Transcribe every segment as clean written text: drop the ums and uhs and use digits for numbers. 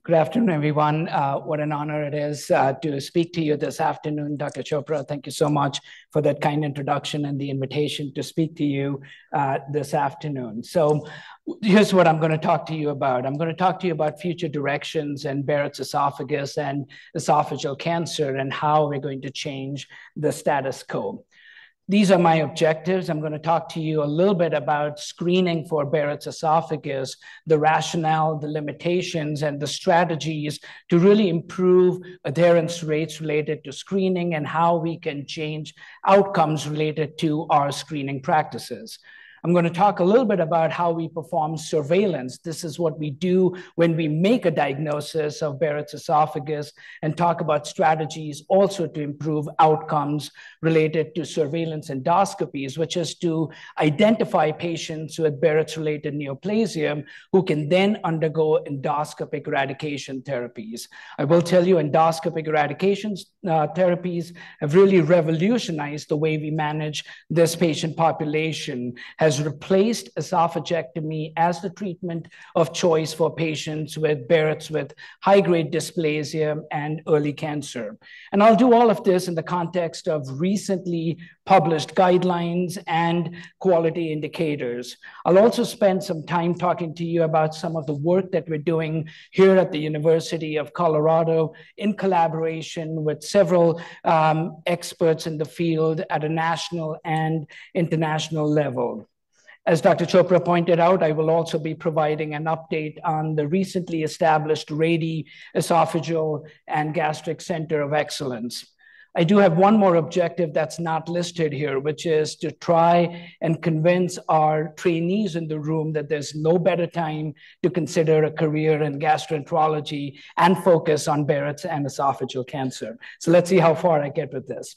Good afternoon, everyone. What an honor it is to speak to you this afternoon, Dr. Chopra. Thank you so much for that kind introduction and the invitation to speak to you this afternoon. So here's what I'm going to talk to you about. I'm going to talk to you about future directions in Barrett's esophagus and esophageal cancer and how we're going to change the status quo. These are my objectives. I'm going to talk to you a little bit about screening for Barrett's esophagus, the rationale, the limitations, and the strategies to really improve adherence rates related to screening and how we can change outcomes related to our screening practices. I'm going to talk a little bit about how we perform surveillance. This is what we do when we make a diagnosis of Barrett's esophagus, and talk about strategies also to improve outcomes related to surveillance endoscopies, which is to identify patients with Barrett's-related neoplasia who can then undergo endoscopic eradication therapies. I will tell you, endoscopic eradication therapies have really revolutionized the way we manage this patient population, has replaced esophagectomy as the treatment of choice for patients with Barrett's with high-grade dysplasia and early cancer. And I'll do all of this in the context of recently published guidelines and quality indicators. I'll also spend some time talking to you about some of the work that we're doing here at the University of Colorado in collaboration with several experts in the field at a national and international level. As Dr. Chopra pointed out, I will also be providing an update on the recently established Rady Esophageal and Gastric Center of Excellence. I do have one more objective that's not listed here, which is to try and convince our trainees in the room that there's no better time to consider a career in gastroenterology and focus on Barrett's and esophageal cancer. So let's see how far I get with this.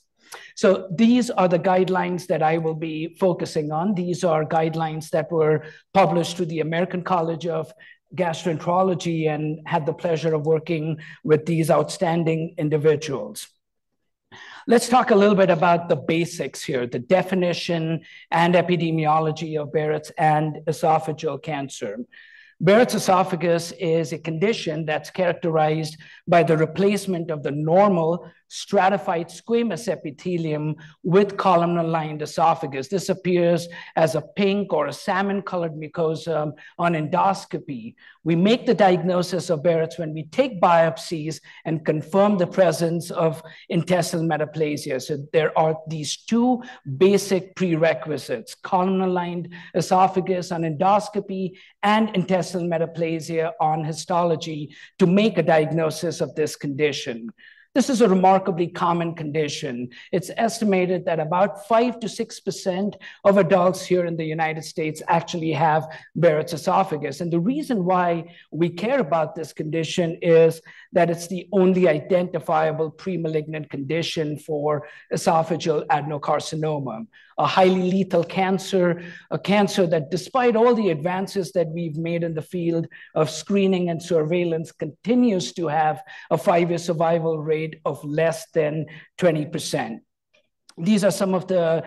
So these are the guidelines that I will be focusing on. These are guidelines that were published through the American College of Gastroenterology, and had the pleasure of working with these outstanding individuals. Let's talk a little bit about the basics here, the definition and epidemiology of Barrett's and esophageal cancer. Barrett's esophagus is a condition that's characterized by the replacement of the normal stratified squamous epithelium with columnar-lined esophagus. This appears as a pink or a salmon-colored mucosa on endoscopy. We make the diagnosis of Barrett's when we take biopsies and confirm the presence of intestinal metaplasia. So there are these two basic prerequisites: columnar-lined esophagus on endoscopy and intestinal metaplasia on histology to make a diagnosis of this condition. This is a remarkably common condition. It's estimated that about 5 to 6% of adults here in the United States actually have Barrett's esophagus. And the reason why we care about this condition is that it's the only identifiable premalignant condition for esophageal adenocarcinoma, a highly lethal cancer, a cancer that, despite all the advances that we've made in the field of screening and surveillance, continues to have a 5-year survival rate of less than 20%. These are some of the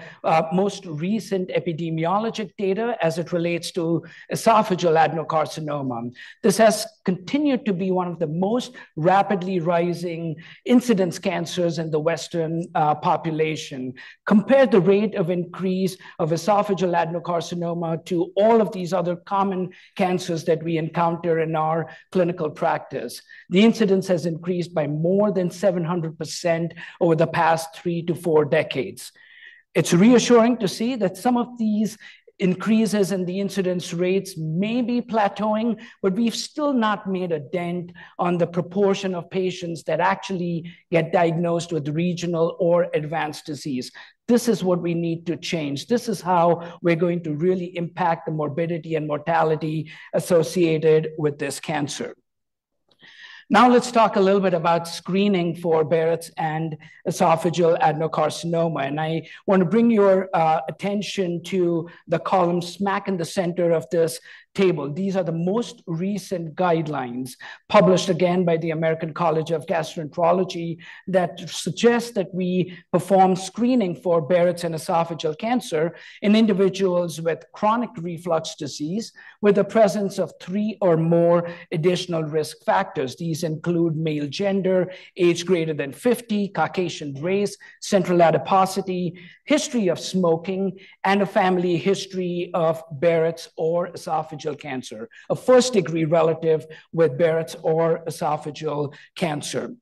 most recent epidemiologic data as it relates to esophageal adenocarcinoma. This has continued to be one of the most rapidly rising incidence cancers in the Western population. Compare the rate of increase of esophageal adenocarcinoma to all of these other common cancers that we encounter in our clinical practice. The incidence has increased by more than 700% over the past 3 to 4 decades. It's reassuring to see that some of these increases in the incidence rates may be plateauing, but we've still not made a dent on the proportion of patients that actually get diagnosed with regional or advanced disease. This is what we need to change. This is how we're going to really impact the morbidity and mortality associated with this cancer. Now let's talk a little bit about screening for Barrett's and esophageal adenocarcinoma. And I want to bring your attention to the column smack in the center of this table. These are the most recent guidelines published again by the American College of Gastroenterology that suggest that we perform screening for Barrett's and esophageal cancer in individuals with chronic reflux disease with the presence of 3 or more additional risk factors. These include male gender, age greater than 50, Caucasian race, central adiposity, history of smoking, and a family history of Barrett's or esophageal cancer, a first-degree relative with Barrett's or esophageal cancer.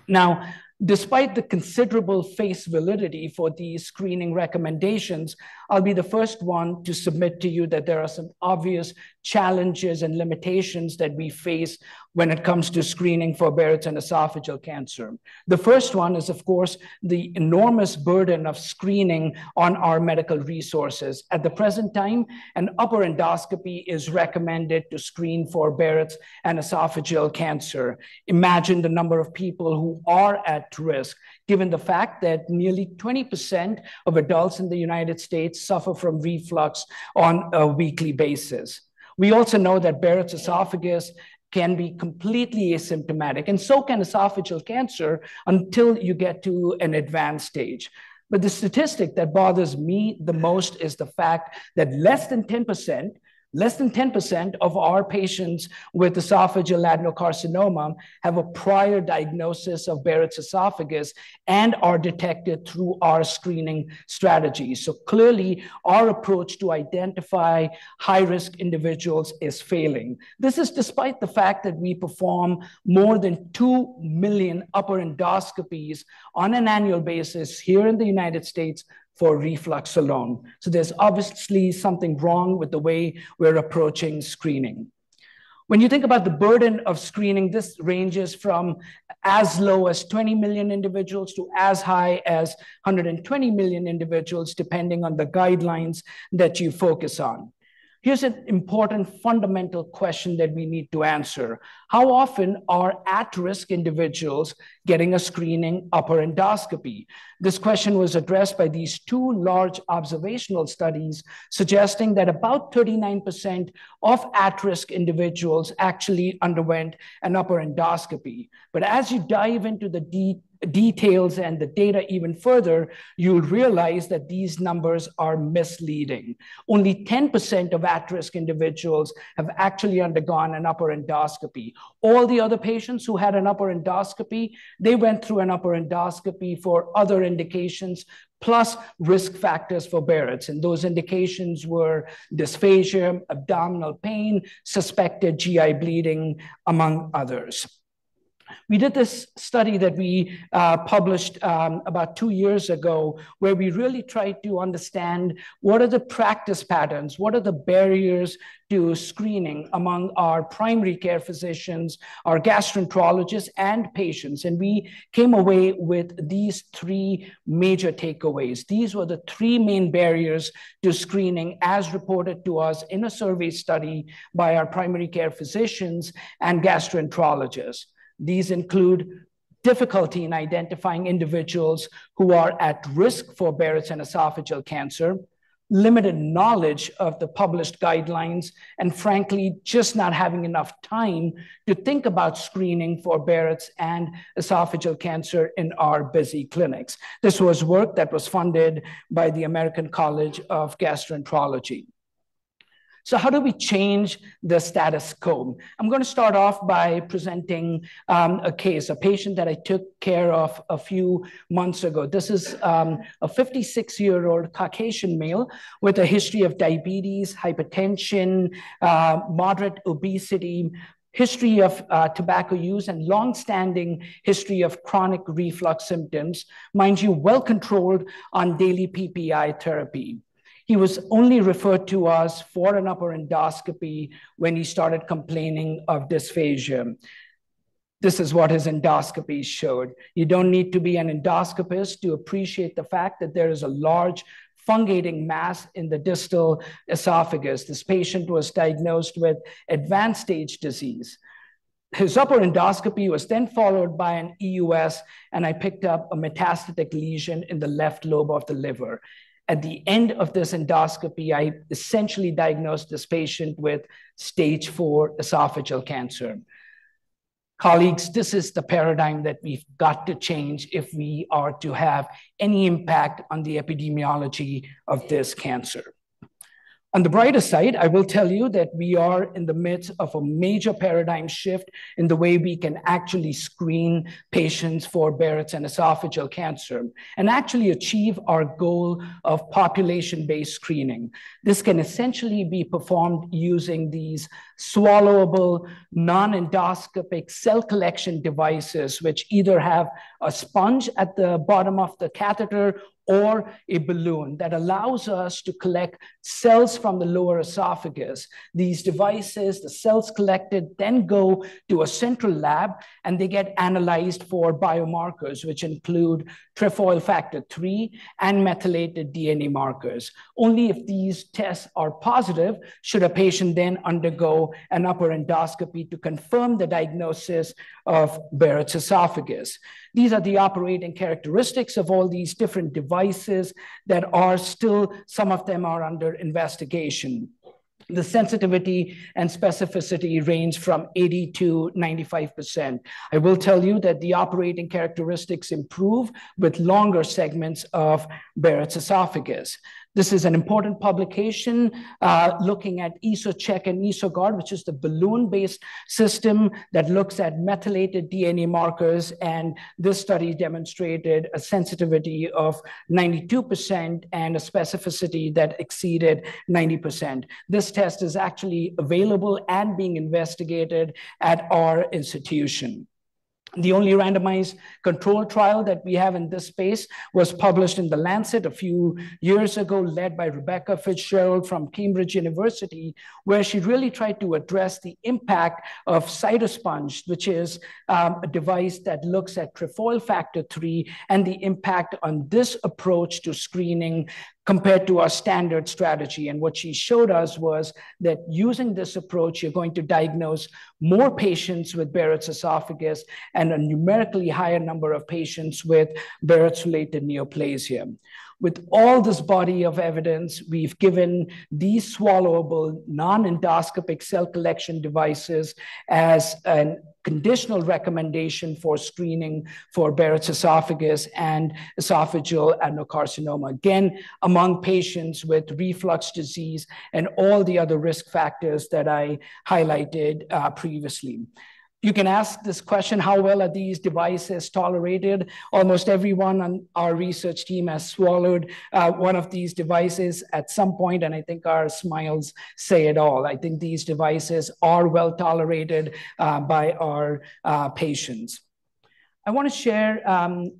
Now, despite the considerable face validity for these screening recommendations, I'll be the first one to submit to you that there are some obvious challenges and limitations that we face when it comes to screening for Barrett's and esophageal cancer. The first one is, of course, the enormous burden of screening on our medical resources. At the present time, an upper endoscopy is recommended to screen for Barrett's and esophageal cancer. Imagine the number of people who are at risk, given the fact that nearly 20% of adults in the United States suffer from reflux on a weekly basis. We also know that Barrett's esophagus can be completely asymptomatic, and so can esophageal cancer until you get to an advanced stage. But the statistic that bothers me the most is the fact that less than 10% of our patients with esophageal adenocarcinoma have a prior diagnosis of Barrett's esophagus and are detected through our screening strategies. So clearly, our approach to identify high-risk individuals is failing. This is despite the fact that we perform more than 2 million upper endoscopies on an annual basis here in the United States for reflux alone. So there's obviously something wrong with the way we're approaching screening. When you think about the burden of screening, this ranges from as low as 20 million individuals to as high as 120 million individuals, depending on the guidelines that you focus on. Here's an important fundamental question that we need to answer. How often are at-risk individuals getting a screening upper endoscopy? This question was addressed by these 2 large observational studies suggesting that about 39% of at-risk individuals actually underwent an upper endoscopy. But as you dive into the details and the data even further, you'll realize that these numbers are misleading. Only 10% of at-risk individuals have actually undergone an upper endoscopy. All the other patients who had an upper endoscopy, they went through an upper endoscopy for other indications plus risk factors for Barrett's. And those indications were dysphagia, abdominal pain, suspected GI bleeding, among others. We did this study that we published about 2 years ago, where we really tried to understand what are the practice patterns, what are the barriers to screening among our primary care physicians, our gastroenterologists, and patients. And we came away with these 3 major takeaways. These were the 3 main barriers to screening as reported to us in a survey study by our primary care physicians and gastroenterologists. These include difficulty in identifying individuals who are at risk for Barrett's and esophageal cancer, limited knowledge of the published guidelines, and frankly, just not having enough time to think about screening for Barrett's and esophageal cancer in our busy clinics. This was work that was funded by the American College of Gastroenterology. So how do we change the status quo? I'm going to start off by presenting a case, a patient that I took care of a few months ago. This is a 56-year-old Caucasian male with a history of diabetes, hypertension, moderate obesity, history of tobacco use, and long-standing history of chronic reflux symptoms, mind you, well controlled on daily PPI therapy. He was only referred to us for an upper endoscopy when he started complaining of dysphagia. This is what his endoscopy showed. You don't need to be an endoscopist to appreciate the fact that there is a large fungating mass in the distal esophagus. This patient was diagnosed with advanced stage disease. His upper endoscopy was then followed by an EUS, and I picked up a metastatic lesion in the left lobe of the liver. At the end of this endoscopy, I essentially diagnosed this patient with stage 4 esophageal cancer. Colleagues, this is the paradigm that we've got to change if we are to have any impact on the epidemiology of this cancer. On the brighter side, I will tell you that we are in the midst of a major paradigm shift in the way we can actually screen patients for Barrett's and esophageal cancer and actually achieve our goal of population-based screening. This can essentially be performed using these swallowable, non-endoscopic cell collection devices, which either have a sponge at the bottom of the catheter or a balloon that allows us to collect cells from the lower esophagus. These devices, the cells collected, then go to a central lab and they get analyzed for biomarkers, which include trefoil factor 3 and methylated DNA markers. Only if these tests are positive should a patient then undergo an upper endoscopy to confirm the diagnosis of Barrett's esophagus. These are the operating characteristics of all these different devices that are still, some of them are under investigation. The sensitivity and specificity range from 80 to 95%. I will tell you that the operating characteristics improve with longer segments of Barrett's esophagus. This is an important publication looking at EsoCheck and EsoGuard, which is the balloon-based system that looks at methylated DNA markers. And this study demonstrated a sensitivity of 92% and a specificity that exceeded 90%. This test is actually available and being investigated at our institution. The only randomized controlled trial that we have in this space was published in The Lancet a few years ago, led by Rebecca Fitzgerald from Cambridge University, where she really tried to address the impact of Cytosponge, which is a device that looks at trefoil factor 3 and the impact on this approach to screening compared to our standard strategy. And what she showed us was that using this approach, you're going to diagnose more patients with Barrett's esophagus and a numerically higher number of patients with Barrett's-related neoplasia. With all this body of evidence, we've given these swallowable, non-endoscopic cell collection devices as a conditional recommendation for screening for Barrett's esophagus and esophageal adenocarcinoma, again, among patients with reflux disease and all the other risk factors that I highlighted previously. You can ask this question, how well are these devices tolerated? Almost everyone on our research team has swallowed one of these devices at some point, and I think our smiles say it all. I think these devices are well tolerated by our patients. I want to share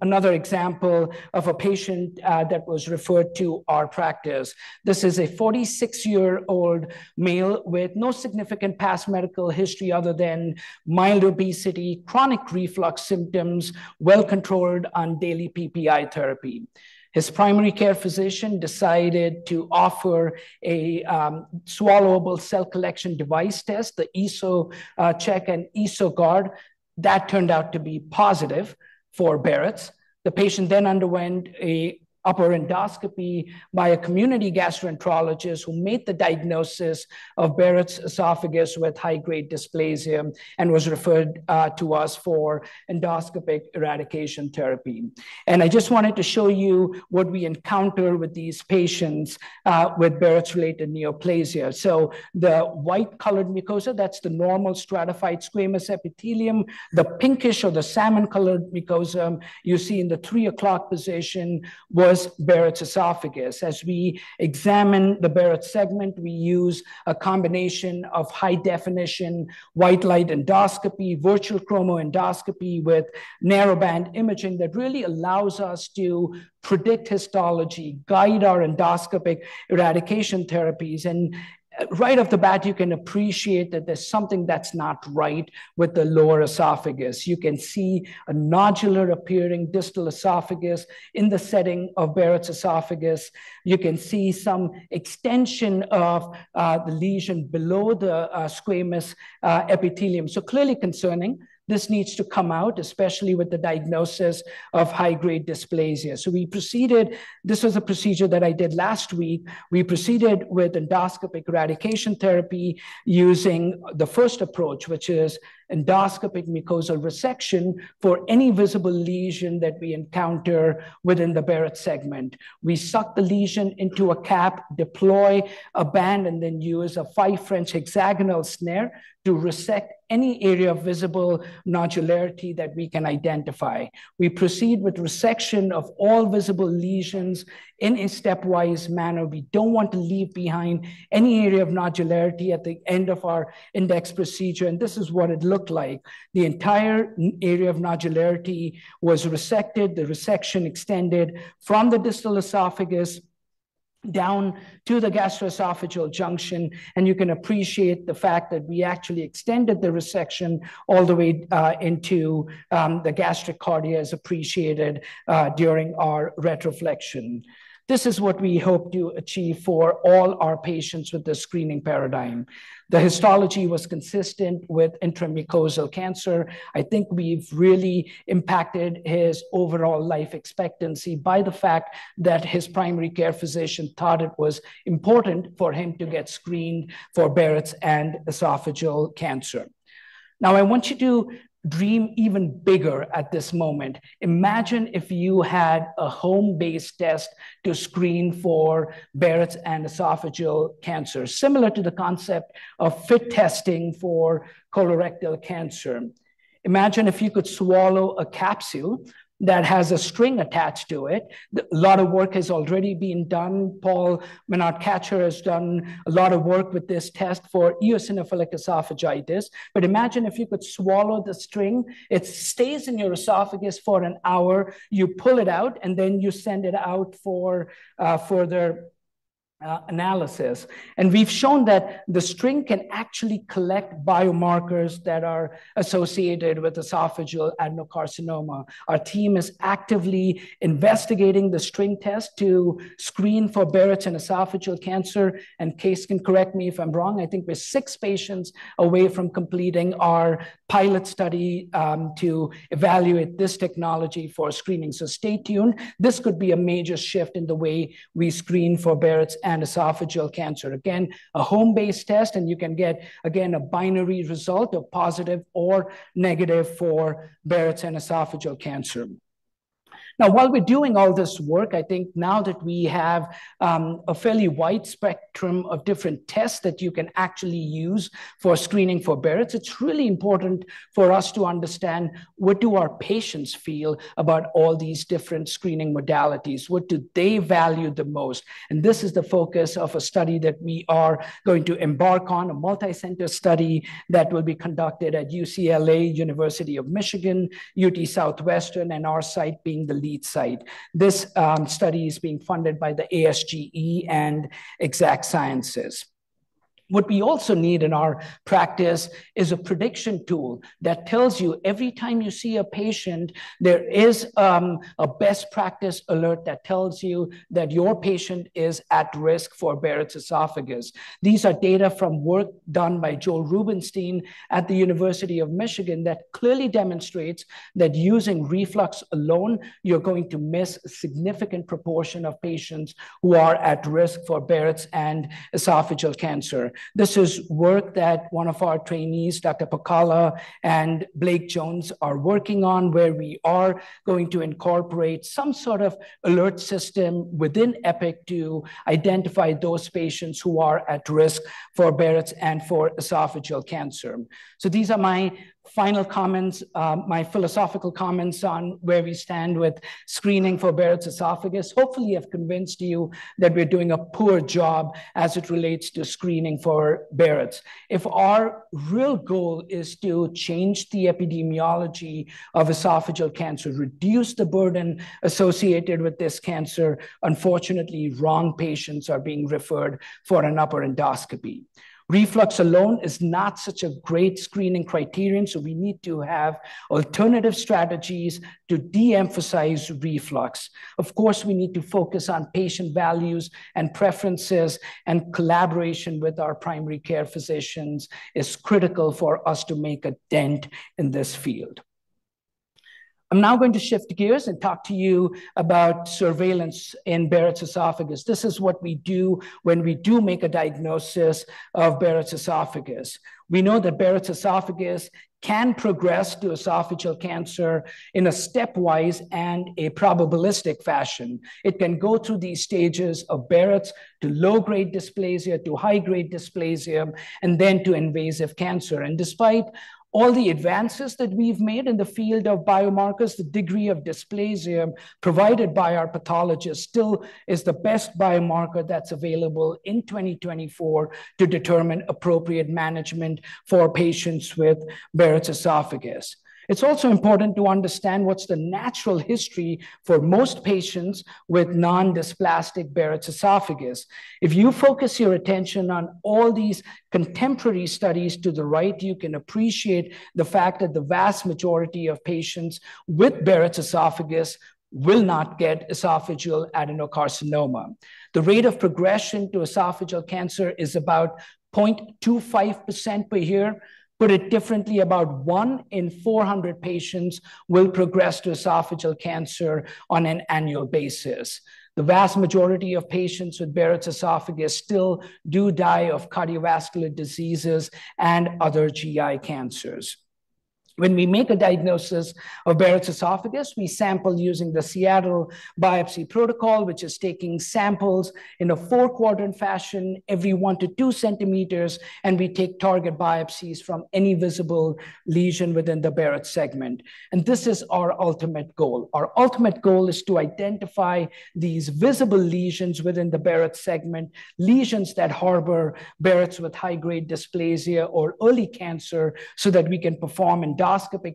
another example of a patient that was referred to our practice. This is a 46-year-old male with no significant past medical history other than mild obesity, chronic reflux symptoms, well controlled on daily PPI therapy. His primary care physician decided to offer a swallowable cell collection device test, the EsoCheck and EsoGuard. That turned out to be positive for Barrett's. The patient then underwent a upper endoscopy by a community gastroenterologist who made the diagnosis of Barrett's esophagus with high-grade dysplasia and was referred to us for endoscopic eradication therapy. And I just wanted to show you what we encounter with these patients with Barrett's-related neoplasia. So the white-colored mucosa, that's the normal stratified squamous epithelium. The pinkish or the salmon-colored mucosa you see in the 3 o'clock position was Barrett's esophagus. As we examine the Barrett segment, we use a combination of high-definition white light endoscopy, virtual chromoendoscopy with narrowband imaging that really allows us to predict histology, guide our endoscopic eradication therapies. And right off the bat, you can appreciate that there's something that's not right with the lower esophagus. You can see a nodular appearing distal esophagus in the setting of Barrett's esophagus. You can see some extension of the lesion below the squamous epithelium. So clearly concerning. this needs to come out, especially with the diagnosis of high-grade dysplasia. So we proceeded, this was a procedure that I did last week. We proceeded with endoscopic eradication therapy using the first approach, which is endoscopic mucosal resection for any visible lesion that we encounter within the Barrett segment. We suck the lesion into a cap, deploy a band, and then use a 5 French hexagonal snare to resect any area of visible nodularity that we can identify. We proceed with resection of all visible lesions in a stepwise manner. We don't want to leave behind any area of nodularity at the end of our index procedure, and this is what it looked like. The entire area of nodularity was resected. The resection extended from the distal esophagus down to the gastroesophageal junction, and you can appreciate the fact that we actually extended the resection all the way into the gastric cardia, as appreciated during our retroflexion. This is what we hope to achieve for all our patients with the screening paradigm. The histology was consistent with intramucosal cancer. I think we've really impacted his overall life expectancy by the fact that his primary care physician thought it was important for him to get screened for Barrett's and esophageal cancer. Now, I want you to dream even bigger at this moment. Imagine if you had a home-based test to screen for Barrett's and esophageal cancer, similar to the concept of FIT testing for colorectal cancer. Imagine if you could swallow a capsule that has a string attached to it. A lot of work has already been done. Paul Menard-Katcher has done a lot of work with this test for eosinophilic esophagitis. But imagine if you could swallow the string. It stays in your esophagus for an hour. You pull it out, and then you send it out for further analysis. And we've shown that the string can actually collect biomarkers that are associated with esophageal adenocarcinoma. Our team is actively investigating the string test to screen for Barrett's and esophageal cancer. And Case can correct me if I'm wrong. I think we're 6 patients away from completing our pilot study to evaluate this technology for screening. So stay tuned. This could be a major shift in the way we screen for Barrett's and esophageal cancer. Again, a home-based test, and you can get, again, a binary result of positive or negative for Barrett's and esophageal cancer. Now, while we're doing all this work, I think now that we have a fairly wide spectrum of different tests that you can actually use for screening for Barrett's, it's really important for us to understand, what do our patients feel about all these different screening modalities? What do they value the most? And this is the focus of a study that we are going to embark on, a multi-center study that will be conducted at UCLA, University of Michigan, UT Southwestern, and our site being the lead site. This study is being funded by the ASGE and Exact Sciences. What we also need in our practice is a prediction tool that tells you every time you see a patient, there is a best practice alert that tells you that your patient is at risk for Barrett's esophagus. These are data from work done by Joel Rubinstein at the University of Michigan that clearly demonstrates that using reflux alone, you're going to miss a significant proportion of patients who are at risk for Barrett's and esophageal cancer. This is work that one of our trainees, Dr. Pacala and Blake Jones, are working on, where we are going to incorporate some sort of alert system within EPIC to identify those patients who are at risk for Barrett's and for esophageal cancer. So these are my final comments, my philosophical comments on where we stand with screening for Barrett's esophagus. Hopefully I've convinced you that we're doing a poor job as it relates to screening for Barrett's. If our real goal is to change the epidemiology of esophageal cancer, reduce the burden associated with this cancer, unfortunately, wrong patients are being referred for an upper endoscopy. Reflux alone is not such a great screening criterion, so we need to have alternative strategies to de-emphasize reflux. Of course, we need to focus on patient values and preferences, and collaboration with our primary care physicians is critical for us to make a dent in this field. I'm now going to shift gears and talk to you about surveillance in Barrett's esophagus. This is what we do when we do make a diagnosis of Barrett's esophagus. We know that Barrett's esophagus can progress to esophageal cancer in a stepwise and a probabilistic fashion. It can go through these stages of Barrett's to low-grade dysplasia, to high-grade dysplasia, and then to invasive cancer. And despite all the advances that we've made in the field of biomarkers, the degree of dysplasia provided by our pathologists still is the best biomarker that's available in 2024 to determine appropriate management for patients with Barrett's esophagus. It's also important to understand what's the natural history for most patients with non-dysplastic Barrett's esophagus. If you focus your attention on all these contemporary studies to the right, you can appreciate the fact that the vast majority of patients with Barrett's esophagus will not get esophageal adenocarcinoma. The rate of progression to esophageal cancer is about 0.25% per year. Put it differently, about 1 in 400 patients will progress to esophageal cancer on an annual basis. The vast majority of patients with Barrett's esophagus still do die of cardiovascular diseases and other GI cancers. When we make a diagnosis of Barrett's esophagus, we sample using the Seattle biopsy protocol, which is taking samples in a 4-quadrant fashion every 1 to 2 centimeters, and we take target biopsies from any visible lesion within the Barrett segment. And this is our ultimate goal. Our ultimate goal is to identify these visible lesions within the Barrett segment, lesions that harbor Barrett's with high-grade dysplasia or early cancer, so that we can perform endoscopic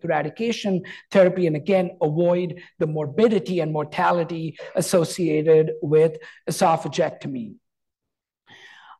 eradication therapy and again avoid the morbidity and mortality associated with esophagectomy.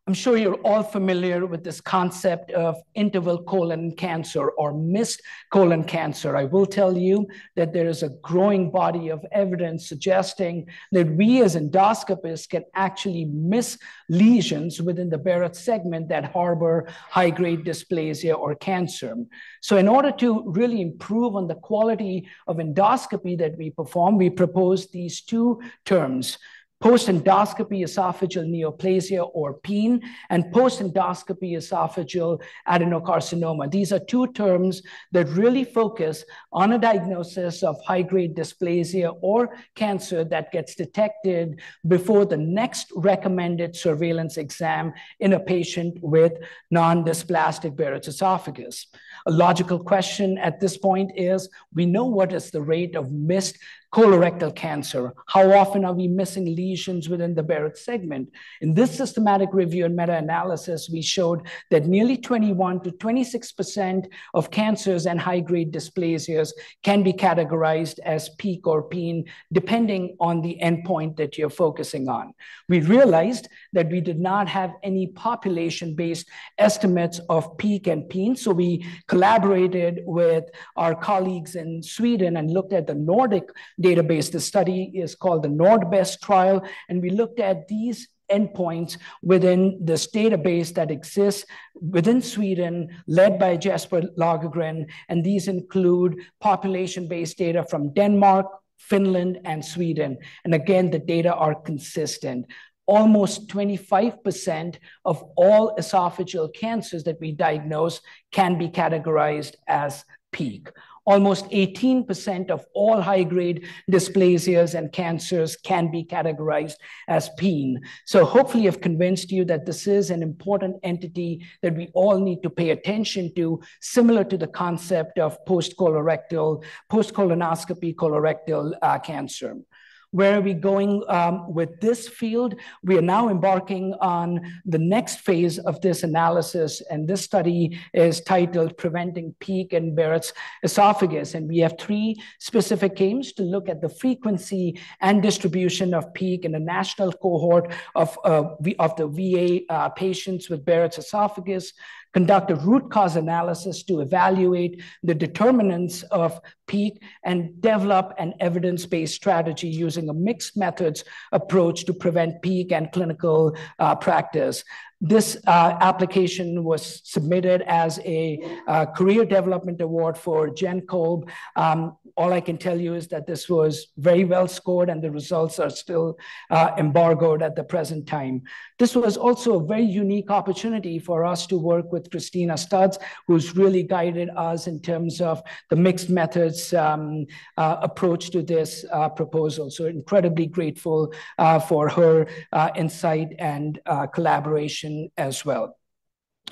I'm sure you're all familiar with this concept of interval colon cancer or missed colon cancer. I will tell you that there is a growing body of evidence suggesting that we as endoscopists can actually miss lesions within the Barrett segment that harbor high-grade dysplasia or cancer. So in order to really improve on the quality of endoscopy that we perform, we propose these 2 terms: post-endoscopy esophageal neoplasia or PEAN, and post-endoscopy esophageal adenocarcinoma. These are 2 terms that really focus on a diagnosis of high-grade dysplasia or cancer that gets detected before the next recommended surveillance exam in a patient with non-dysplastic Barrett's esophagus. A logical question at this point is, we know what is the rate of missed colorectal cancer. How often are we missing lesions within the Barrett segment? In this systematic review and meta-analysis, we showed that nearly 21 to 26% of cancers and high-grade dysplasias can be categorized as peak or PEAN, depending on the endpoint that you're focusing on. We realized that we did not have any population-based estimates of peak and PEAN, so we collaborated with our colleagues in Sweden and looked at the Nordic database. The study is called the NordBest trial, and we looked at these endpoints within this database that exists within Sweden, led by Jesper Lagergren, and these include population-based data from Denmark, Finland, and Sweden. And again, the data are consistent. Almost 25% of all esophageal cancers that we diagnose can be categorized as peak. Almost 18% of all high-grade dysplasias and cancers can be categorized as PEAN. So hopefully I've convinced you that this is an important entity that we all need to pay attention to, similar to the concept of post-colonoscopy colorectal cancer. Where are we going with this field? We are now embarking on the next phase of this analysis, and this study is titled Preventing Peak in Barrett's Esophagus. And we have three specific aims: to look at the frequency and distribution of peak in a national cohort of the VA patients with Barrett's esophagus, conduct a root cause analysis to evaluate the determinants of peak, and develop an evidence-based strategy using a mixed methods approach to prevent peak and clinical practice. This application was submitted as a Career Development Award for Jen Kolb. All I can tell you is that this was very well scored, and the results are still embargoed at the present time. This was also a very unique opportunity for us to work with Christina Studds, who's really guided us in terms of the mixed methods approach to this proposal. So incredibly grateful for her insight and collaboration as well.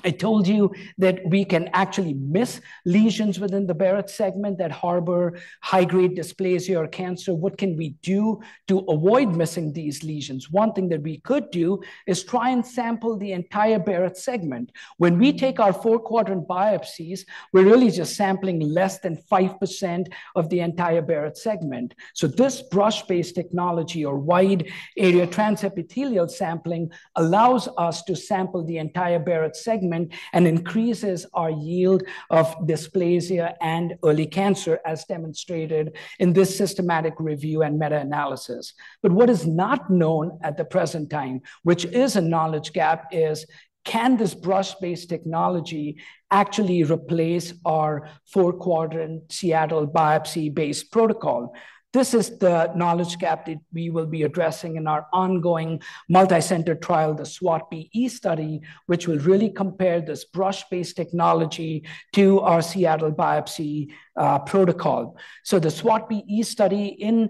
I told you that we can actually miss lesions within the Barrett segment that harbor high-grade dysplasia or cancer. What can we do to avoid missing these lesions? One thing that we could do is try and sample the entire Barrett segment. When we take our 4-quadrant biopsies, we're really just sampling less than 5% of the entire Barrett segment. So this brush-based technology, or wide area transepithelial sampling, allows us to sample the entire Barrett segment and increases our yield of dysplasia and early cancer, as demonstrated in this systematic review and meta-analysis. But what is not known at the present time, which is a knowledge gap, is can this brush-based technology actually replace our 4-quadrant Seattle biopsy-based protocol? This is the knowledge gap that we will be addressing in our ongoing multi-center trial, the SWOT-PE study, which will really compare this brush-based technology to our Seattle biopsy protocol. So the SWOT-PE study, in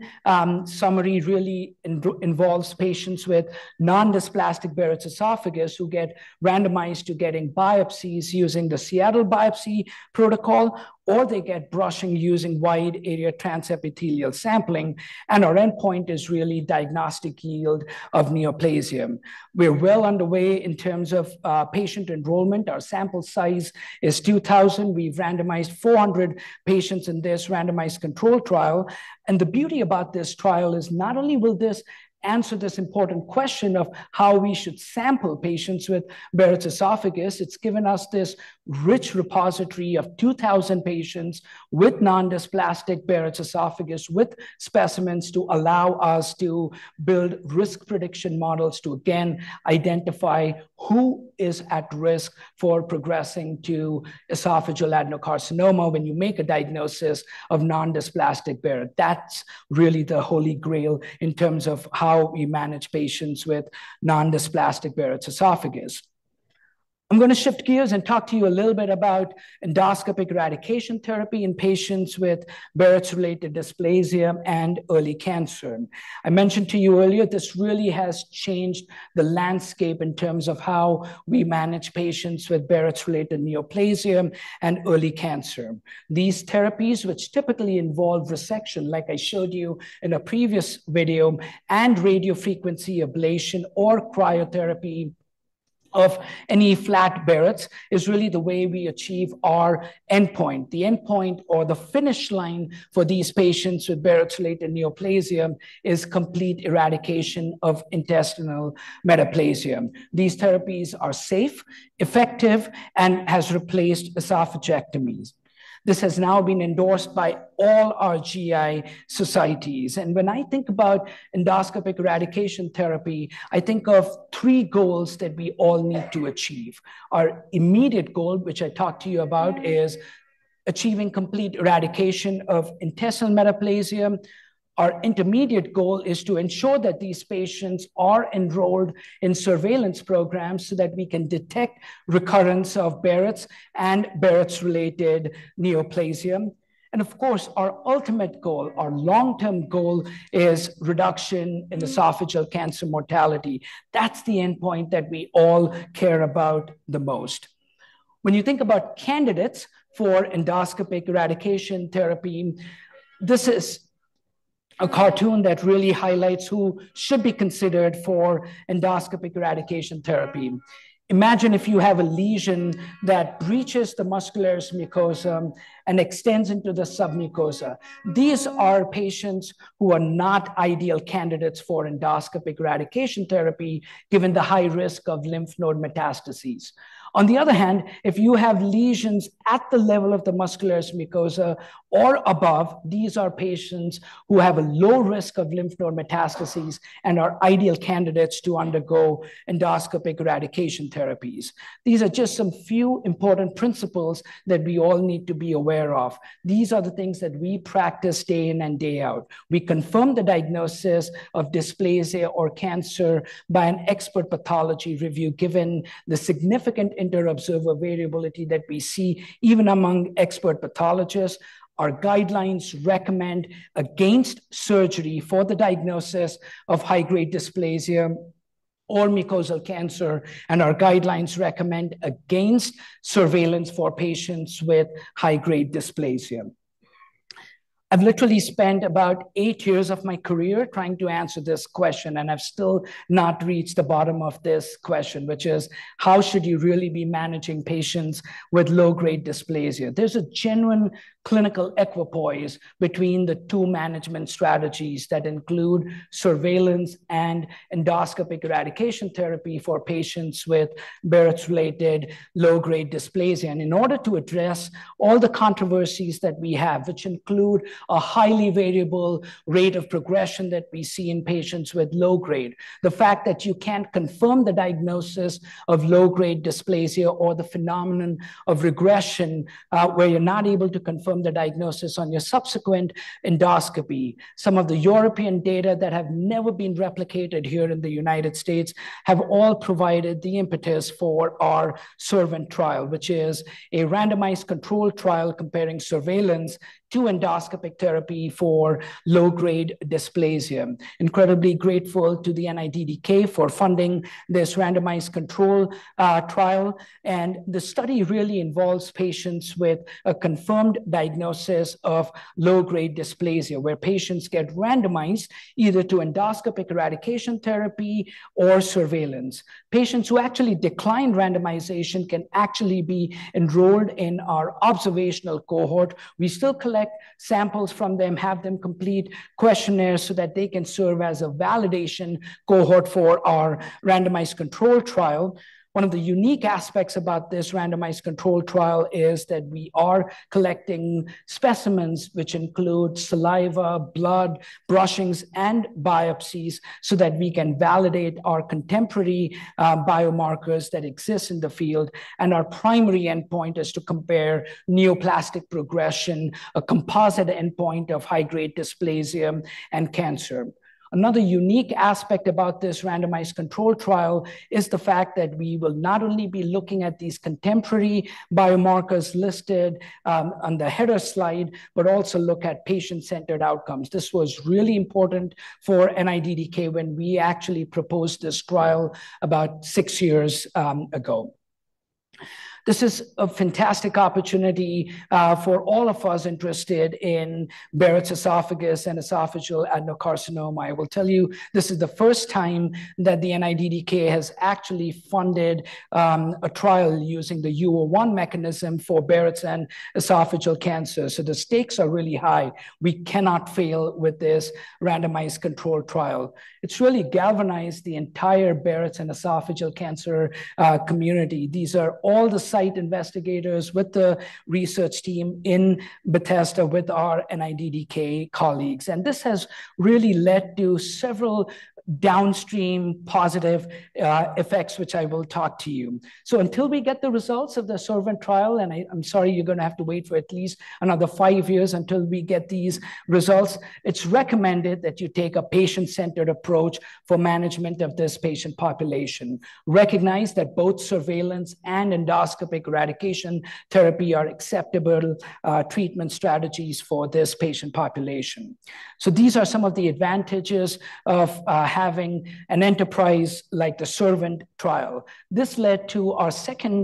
summary, really involves patients with non-dysplastic Barrett's esophagus who get randomized to getting biopsies using the Seattle biopsy protocol, or they get brushing using wide area transepithelial sampling. And our endpoint is really diagnostic yield of neoplasia. We're well underway in terms of patient enrollment. Our sample size is 2,000. We've randomized 400 patients in this randomized control trial. And the beauty about this trial is not only will this answer this important question of how we should sample patients with Barrett's esophagus, it's given us this rich repository of 2,000 patients with non-dysplastic Barrett's esophagus with specimens to allow us to build risk prediction models to, again, identify who is at risk for progressing to esophageal adenocarcinoma when you make a diagnosis of non-dysplastic Barrett. That's really the holy grail in terms of how we manage patients with non-dysplastic Barrett's esophagus. I'm going to shift gears and talk to you a little bit about endoscopic eradication therapy in patients with Barrett's-related dysplasia and early cancer. I mentioned to you earlier, this really has changed the landscape in terms of how we manage patients with Barrett's-related neoplasia and early cancer. These therapies, which typically involve resection, like I showed you in a previous video, and radiofrequency ablation or cryotherapy of any flat Barrett's, is really the way we achieve our endpoint. The endpoint, or the finish line, for these patients with Barrett's-related neoplasia is complete eradication of intestinal metaplasia. These therapies are safe, effective, and has replaced esophagectomies. This has now been endorsed by all our GI societies. And when I think about endoscopic eradication therapy, I think of 3 goals that we all need to achieve. Our immediate goal, which I talked to you about, is achieving complete eradication of intestinal metaplasia. Our intermediate goal is to ensure that these patients are enrolled in surveillance programs so that we can detect recurrence of Barrett's and Barrett's-related neoplasia. And of course, our ultimate goal, our long-term goal, is reduction in esophageal cancer mortality. That's the endpoint that we all care about the most. When you think about candidates for endoscopic eradication therapy, this is a cartoon that really highlights who should be considered for endoscopic eradication therapy. Imagine if you have a lesion that breaches the muscularis mucosa and extends into the submucosa. These are patients who are not ideal candidates for endoscopic eradication therapy, given the high risk of lymph node metastases. On the other hand, if you have lesions at the level of the muscularis mucosa or above, these are patients who have a low risk of lymph node metastases and are ideal candidates to undergo endoscopic eradication therapies. These are just some few important principles that we all need to be aware of. These are the things that we practice day in and day out. We confirm the diagnosis of dysplasia or cancer by an expert pathology review, given the significant inter-observer variability that we see even among expert pathologists. Our guidelines recommend against surgery for the diagnosis of high-grade dysplasia or mucosal cancer, and our guidelines recommend against surveillance for patients with high-grade dysplasia. I've literally spent about 8 years of my career trying to answer this question, and I've still not reached the bottom of this question, which is, how should you really be managing patients with low-grade dysplasia? There's a genuine clinical equipoise between the two management strategies that include surveillance and endoscopic eradication therapy for patients with Barrett's-related low-grade dysplasia. And in order to address all the controversies that we have, which include a highly variable rate of progression that we see in patients with low-grade, the fact that you can't confirm the diagnosis of low-grade dysplasia, or the phenomenon of regression where you're not able to confirm the diagnosis on your subsequent endoscopy. Some of the European data that have never been replicated here in the United States have all provided the impetus for our SERVANT trial, which is a randomized controlled trial comparing surveillance to endoscopic therapy for low-grade dysplasia. Incredibly grateful to the NIDDK for funding this randomized control trial. And the study really involves patients with a confirmed diagnosis of low-grade dysplasia, where patients get randomized either to endoscopic eradication therapy or surveillance. Patients who actually decline randomization can actually be enrolled in our observational cohort. We still collect samples from them, have them complete questionnaires so that they can serve as a validation cohort for our randomized control trial. One of the unique aspects about this randomized control trial is that we are collecting specimens which include saliva, blood, brushings, and biopsies so that we can validate our contemporary biomarkers that exist in the field. And our primary endpoint is to compare neoplastic progression, a composite endpoint of high-grade dysplasia and cancer. Another unique aspect about this randomized control trial is the fact that we will not only be looking at these contemporary biomarkers listed on the header slide, but also look at patient-centered outcomes. This was really important for NIDDK when we actually proposed this trial about 6 years ago. This is a fantastic opportunity for all of us interested in Barrett's esophagus and esophageal adenocarcinoma. I will tell you, this is the first time that the NIDDK has actually funded a trial using the UO1 mechanism for Barrett's and esophageal cancer. So the stakes are really high. We cannot fail with this randomized controlled trial. It's really galvanized the entire Barrett's and esophageal cancer community. These are all the site investigators with the research team in Bethesda with our NIDDK colleagues. And this has really led to several downstream positive effects, which I will talk to you. So until we get the results of the SERVANT trial, and I'm sorry you're going to have to wait for at least another 5 years until we get these results, it's recommended that you take a patient-centered approach for management of this patient population. Recognize that both surveillance and endoscopic eradication therapy are acceptable treatment strategies for this patient population. So these are some of the advantages of having an enterprise like the Servant trial. This led to our second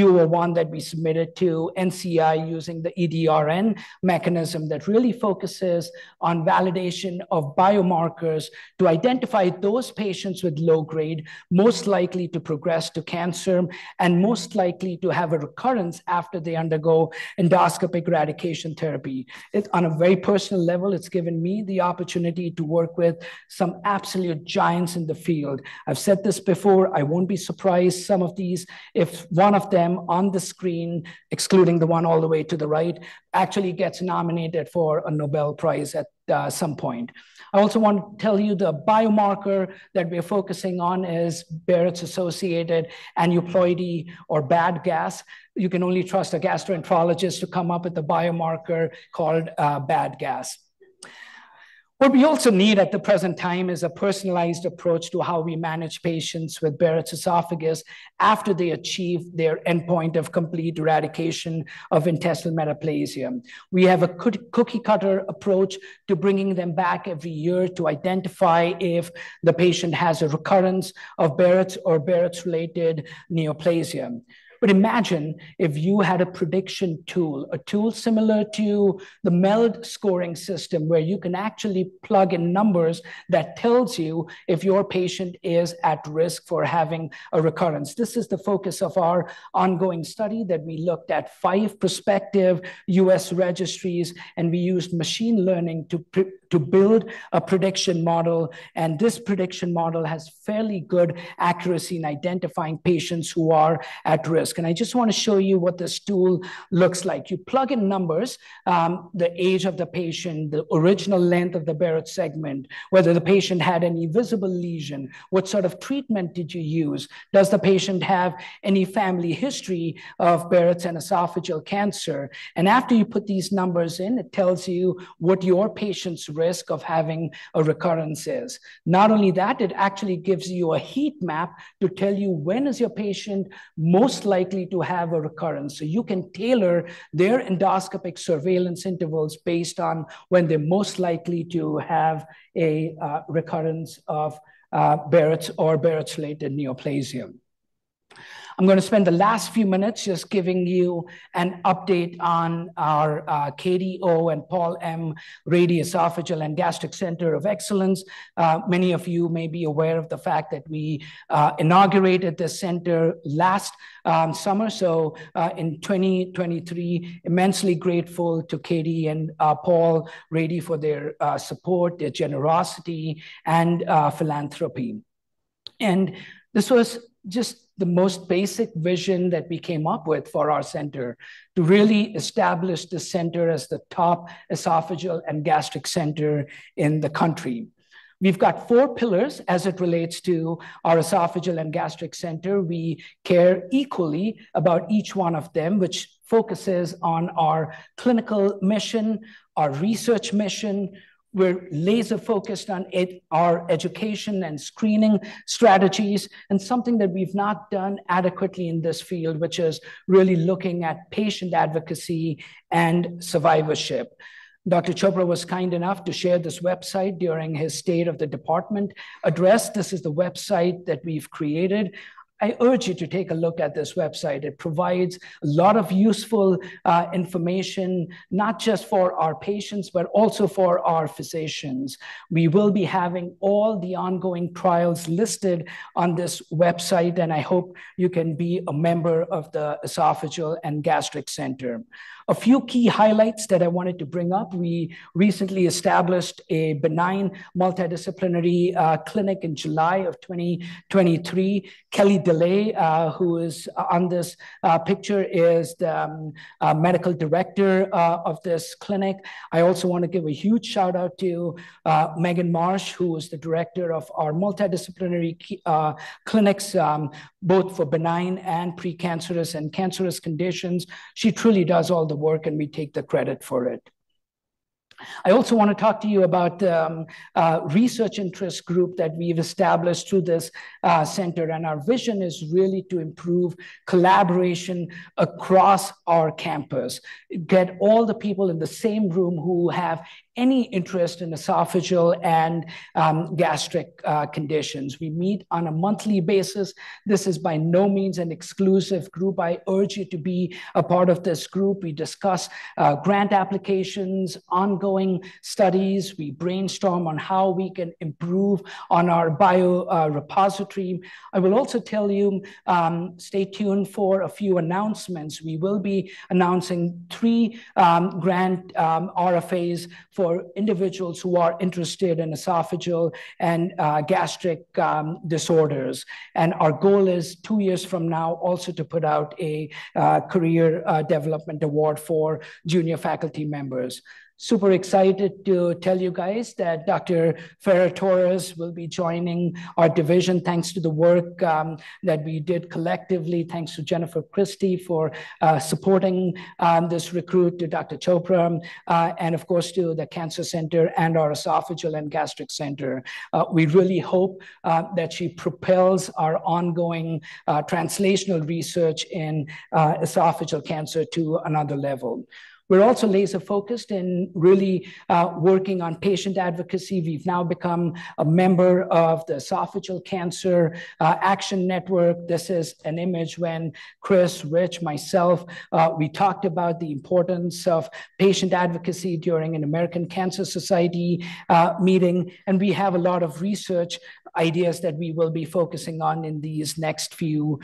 UO1 that we submitted to NCI using the EDRN mechanism that really focuses on validation of biomarkers to identify those patients with low grade, most likely to progress to cancer and most likely to have a recurrence after they undergo endoscopic eradication therapy. On a very personal level, it's given me the opportunity to work with some absolute giants in the field. I've said this before, I won't be surprised some of these, if one of them on the screen, excluding the one all the way to the right, actually gets nominated for a Nobel Prize at some point. I also want to tell you the biomarker that we're focusing on is Barrett's associated aneuploidy or bad gas. You can only trust a gastroenterologist to come up with a biomarker called bad gas. What we also need at the present time is a personalized approach to how we manage patients with Barrett's esophagus after they achieve their endpoint of complete eradication of intestinal metaplasia. We have a cookie cutter approach to bringing them back every year to identify if the patient has a recurrence of Barrett's or Barrett's related neoplasia. But imagine if you had a prediction tool, a tool similar to the MELD scoring system, where you can actually plug in numbers that tells you if your patient is at risk for having a recurrence. This is the focus of our ongoing study that we looked at 5 prospective US registries, and we used machine learning to build a prediction model. And this prediction model has fairly good accuracy in identifying patients who are at risk. And I just want to show you what this tool looks like. You plug in numbers, the age of the patient, the original length of the Barrett segment, whether the patient had any visible lesion, what sort of treatment did you use? Does the patient have any family history of Barrett's and esophageal cancer? And after you put these numbers in, it tells you what your patient's risk of having a recurrence is. Not only that, it actually gives you a heat map to tell you when is your patient most likely to have a recurrence. So you can tailor their endoscopic surveillance intervals based on when they're most likely to have a recurrence of Barrett's or Barrett's-related neoplasia. I'm going to spend the last few minutes just giving you an update on our KDO and Paul M. Rady Esophageal and Gastric Center of Excellence. Many of you may be aware of the fact that we inaugurated this center last summer. So in 2023, immensely grateful to Katie and Paul Rady for their support, their generosity, and philanthropy. And this was just the most basic vision that we came up with for our center, to really establish the center as the top esophageal and gastric center in the country. We've got 4 pillars as it relates to our esophageal and gastric center. We care equally about each one of them, which focuses on our clinical mission, our research mission. We're laser focused on our education and screening strategies, and something that we've not done adequately in this field, which is really looking at patient advocacy and survivorship. Dr. Chopra was kind enough to share this website during his State of the Department address. This is the website that we've created. I urge you to take a look at this website. It provides a lot of useful information, not just for our patients, but also for our physicians. We will be having all the ongoing trials listed on this website, and I hope you can be a member of the Esophageal and Gastric Center. A few key highlights that I wanted to bring up. We recently established a benign multidisciplinary clinic in July of 2023. Kelly DeLay, who is on this picture, is the medical director of this clinic. I also want to give a huge shout out to Megan Marsh, who is the director of our multidisciplinary clinics, both for benign and precancerous and cancerous conditions. She truly does all the work, and we take the credit for it. I also want to talk to you about the research interest group that we've established through this center. And our vision is really to improve collaboration across our campus, get all the people in the same room who have any interest in esophageal and gastric conditions. We meet on a monthly basis. This is by no means an exclusive group. I urge you to be a part of this group. We discuss grant applications, ongoing studies. We brainstorm on how we can improve on our bio repository. I will also tell you, stay tuned for a few announcements. We will be announcing 3 grant RFAs for individuals who are interested in esophageal and gastric disorders. And our goal is 2 years from now also to put out a career development award for junior faculty members. Super excited to tell you guys that Dr. Ferrer Torres will be joining our division thanks to the work that we did collectively. Thanks to Jennifer Christie for supporting this recruit, to Dr. Chopra, and of course to the Cancer Center and our Esophageal and Gastric Center. We really hope that she propels our ongoing translational research in esophageal cancer to another level. We're also laser focused in really working on patient advocacy. We've now become a member of the Esophageal Cancer Action Network. This is an image when Chris, Rich, myself, we talked about the importance of patient advocacy during an American Cancer Society meeting. And we have a lot of research ideas that we will be focusing on in these next few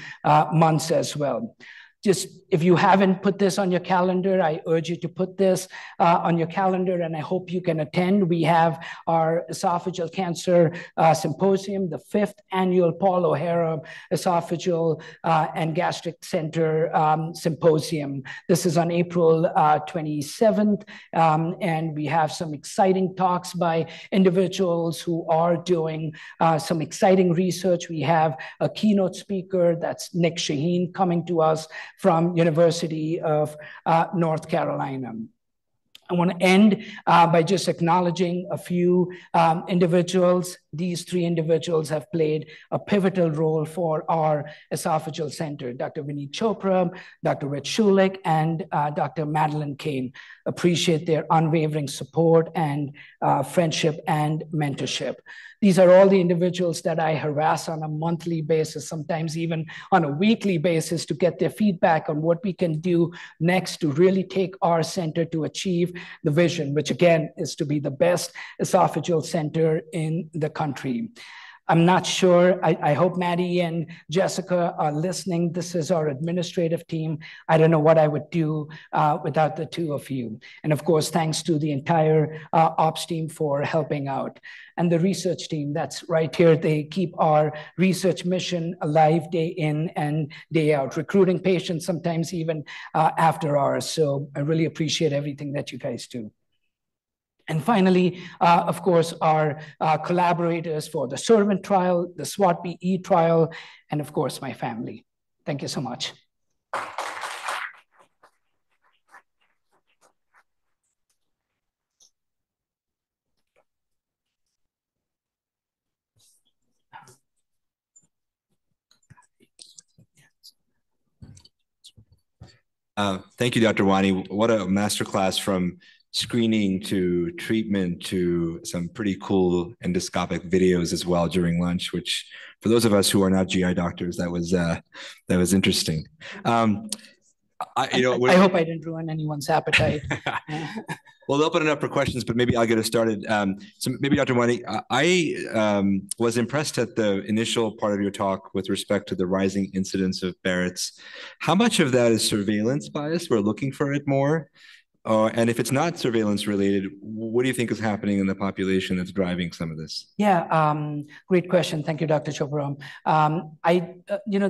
months as well. Just if you haven't put this on your calendar, I urge you to put this on your calendar, and I hope you can attend. We have our Esophageal Cancer Symposium, the 5th annual Paul O'Hara Esophageal and Gastric Center Symposium. This is on April 27th, and we have some exciting talks by individuals who are doing some exciting research. We have a keynote speaker, that's Nick Shaheen, coming to us from University of North Carolina. I want to end by just acknowledging a few individuals. These 3 individuals have played a pivotal role for our esophageal center: Dr. Vineet Chopra, Dr. Rich Schulich, and Dr. Madeline Kane. Appreciate their unwavering support and friendship and mentorship. These are all the individuals that I harass on a monthly basis, sometimes even on a weekly basis, to get their feedback on what we can do next to really take our center to achieve the vision, which again is to be the best esophageal center in the country. I'm not sure. I hope Maddie and Jessica are listening. This is our administrative team. I don't know what I would do without the 2 of you. And of course, thanks to the entire ops team for helping out. And the research team that's right here, they keep our research mission alive day in and day out, recruiting patients sometimes even after hours. So I really appreciate everything that you guys do. And finally, of course, our collaborators for the Servant trial, the SWOT-BE trial, and of course, my family. Thank you so much. Thank you, Dr. Wani. What a masterclass from screening to treatment to some pretty cool endoscopic videos as well during lunch, which for those of us who are not GI doctors, that was interesting. I hope I didn't ruin anyone's appetite. We'll open it up for questions, but maybe I'll get us started. So maybe Dr. Wani, I was impressed at the initial part of your talk with respect to the rising incidence of Barrett's. How much of that is surveillance bias? We're looking for it more. And if it's not surveillance related, what do you think is happening in the population that's driving some of this? Yeah, great question. Thank you, Dr. Chopra.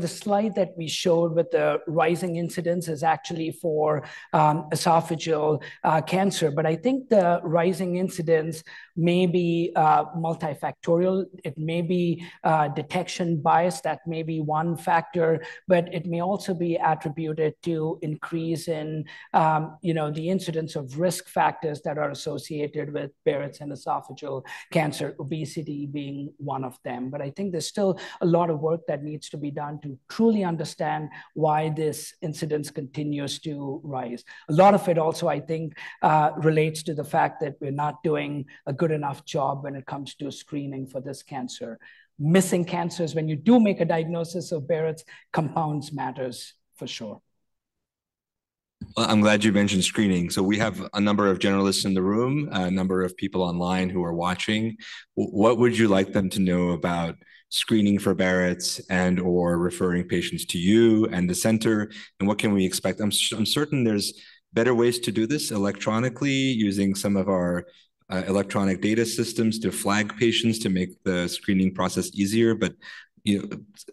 The slide that we showed with the rising incidence is actually for esophageal cancer, but I think the rising incidence may be multifactorial. It may be detection bias. That may be one factor, but it may also be attributed to increase in, the incidence incidence of risk factors that are associated with Barrett's and esophageal cancer, obesity being one of them. But I think there's still a lot of work that needs to be done to truly understand why this incidence continues to rise. A lot of it also, I think, relates to the fact that we're not doing a good enough job when it comes to screening for this cancer. Missing cancers, when you do make a diagnosis of Barrett's, compounds matters for sure. Well, I'm glad you mentioned screening. So we have a number of generalists in the room, a number of people online who are watching. What would you like them to know about screening for Barrett's and or referring patients to you and the center? And what can we expect? I'm certain there's better ways to do this electronically, using some of our electronic data systems to flag patients to make the screening process easier. But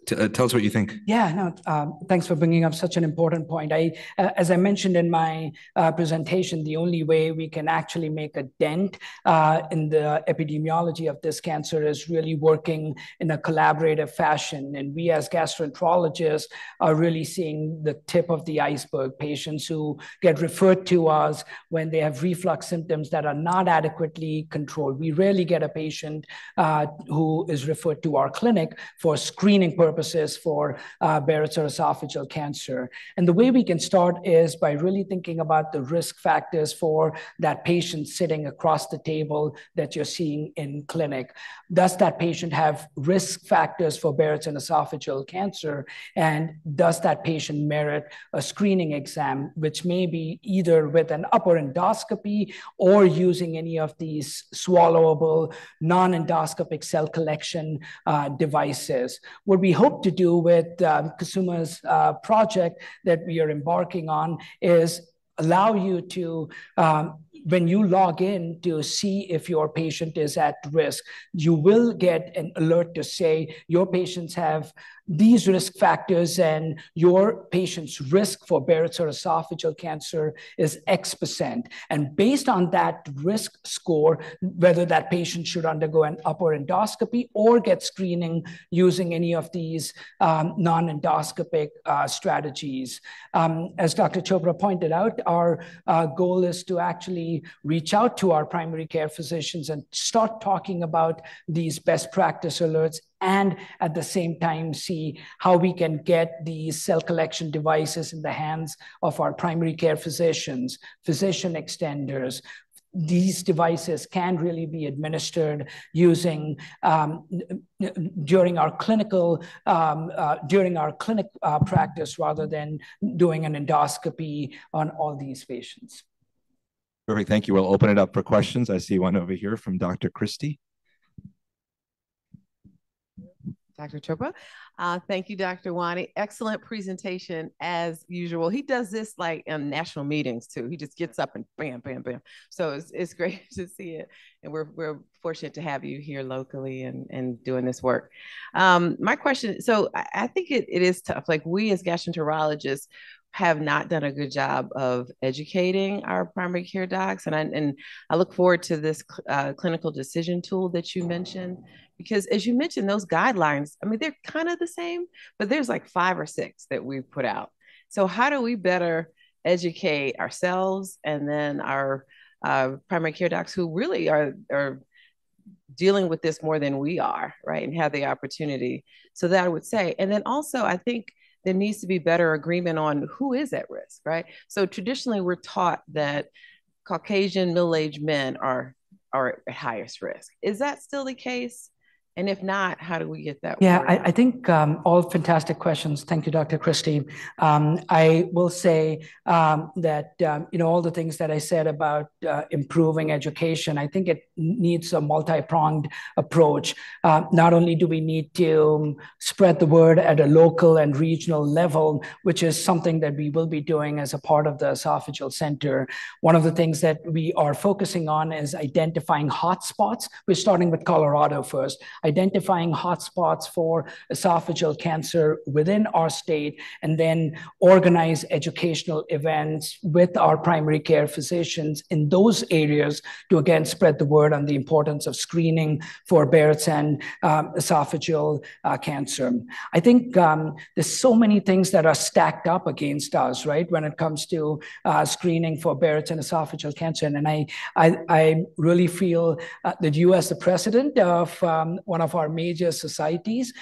tell us what you think. Yeah, no, thanks for bringing up such an important point. As I mentioned in my presentation, the only way we can actually make a dent in the epidemiology of this cancer is really working in a collaborative fashion. And we as gastroenterologists are really seeing the tip of the iceberg, patients who get referred to us when they have reflux symptoms that are not adequately controlled. We rarely get a patient who is referred to our clinic for screening purposes for Barrett's or esophageal cancer. And the way we can start is by really thinking about the risk factors for that patient sitting across the table that you're seeing in clinic. Does that patient have risk factors for Barrett's and esophageal cancer? And does that patient merit a screening exam, which may be either with an upper endoscopy or using any of these swallowable non-endoscopic cell collection devices? What we hope to do with Kusuma's project that we are embarking on is allow you to, when you log in to see if your patient is at risk, you will get an alert to say your patients have these risk factors and your patient's risk for Barrett's or esophageal cancer is X%. And based on that risk score, whether that patient should undergo an upper endoscopy or get screening using any of these non-endoscopic strategies. As Dr. Chopra pointed out, our goal is to actually reach out to our primary care physicians and start talking about these best practice alerts, and at the same time see how we can get these cell collection devices in the hands of our primary care physicians, physician extenders. These devices can really be administered using during our clinic practice rather than doing an endoscopy on all these patients. Perfect, thank you. We'll open it up for questions. I see one over here from Dr. Christie. Dr. Chopra. Thank you, Dr. Wani. Excellent presentation as usual. He does this like in national meetings too. He just gets up and bam, bam, bam. So it's great to see it. And we're fortunate to have you here locally and doing this work. My question, so I think it is tough. Like we as gastroenterologists have not done a good job of educating our primary care docs. And I look forward to this clinical decision tool that you mentioned, because as you mentioned, those guidelines, I mean, they're kind of the same, but there's like 5 or 6 that we've put out. So how do we better educate ourselves and then our primary care docs who really are dealing with this more than we are, right? And have the opportunity. So that I would say, and then also I think there needs to be better agreement on who is at risk, right? So traditionally we're taught that Caucasian middle-aged men are at highest risk. Is that still the case? And if not, how do we get that? Yeah, I think all fantastic questions. Thank you, Dr. Christie. I will say that, all the things that I said about improving education, I think it needs a multi-pronged approach. Not only do we need to spread the word at a local and regional level, which is something that we will be doing as a part of the Esophageal Center. One of the things that we are focusing on is identifying hotspots. We're starting with Colorado first. identifying hotspots for esophageal cancer within our state, and then organize educational events with our primary care physicians in those areas to again spread the word on the importance of screening for Barrett's and esophageal cancer. I think there's so many things that are stacked up against us, right, when it comes to screening for Barrett's and esophageal cancer. And I really feel that you, as the president of one of our major societies,